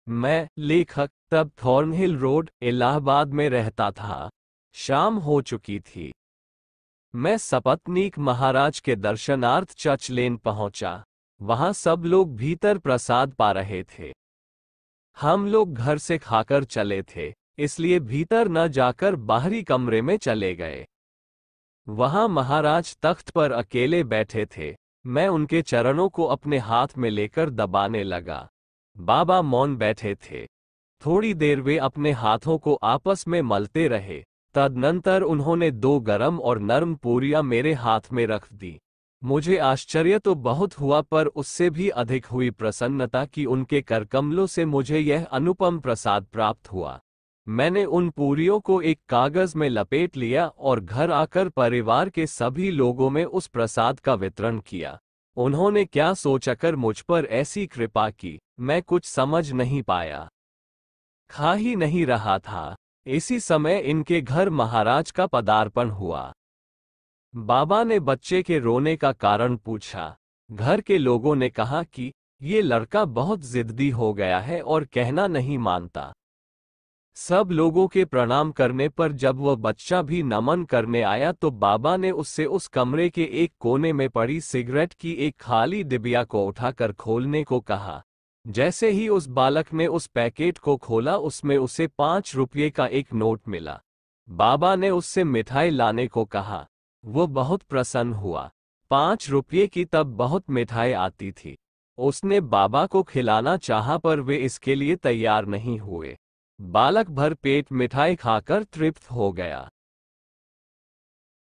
मैं, लेखक, तब थॉर्नहिल रोड, इलाहाबाद में रहता था। शाम हो चुकी थी। मैं सपत्नीक महाराज के दर्शनार्थ चर्च लेन पहुंचा। वहां सब लोग भीतर प्रसाद पा रहे थे। हम लोग घर से खाकर चले थे, इसलिए भीतर न जाकर बाहरी कमरे में चले गए। वहां महाराज तख्त पर अकेले बैठे थे। मैं उनके चरणों को अपने हाथ में लेकर दबाने लगा। बाबा मौन बैठे थे। थोड़ी देर वे अपने हाथों को आपस में मलते रहे। तदनंतर उन्होंने 2 गरम और नरम पूरियां मेरे हाथ में रख दी। मुझे आश्चर्य तो बहुत हुआ, पर उससे भी अधिक हुई प्रसन्नता कि उनके करकमलों से मुझे यह अनुपम प्रसाद प्राप्त हुआ। मैंने उन पूरियों को एक कागज में लपेट लिया और घर आकर परिवार के सभी लोगों में उस प्रसाद का वितरण किया। उन्होंने क्या सोचकर मुझ पर ऐसी कृपा की, मैं कुछ समझ नहीं पाया। खा ही नहीं रहा था। इसी समय इनके घर महाराज का पदार्पण हुआ। बाबा ने बच्चे के रोने का कारण पूछा। घर के लोगों ने कहा कि ये लड़का बहुत जिद्दी हो गया है और कहना नहीं मानता। सब लोगों के प्रणाम करने पर जब वह बच्चा भी नमन करने आया तो बाबा ने उससे उस कमरे के एक कोने में पड़ी सिगरेट की एक खाली डिबिया को उठाकर खोलने को कहा। जैसे ही उस बालक ने उस पैकेट को खोला, उसमें उसे 5 रुपये का एक नोट मिला। बाबा ने उससे मिठाई लाने को कहा। वो बहुत प्रसन्न हुआ। 5 रुपये की तब बहुत मिठाई आती थी। उसने बाबा को खिलाना चाहा, पर वे इसके लिए तैयार नहीं हुए। बालक भर पेट मिठाई खाकर तृप्त हो गया।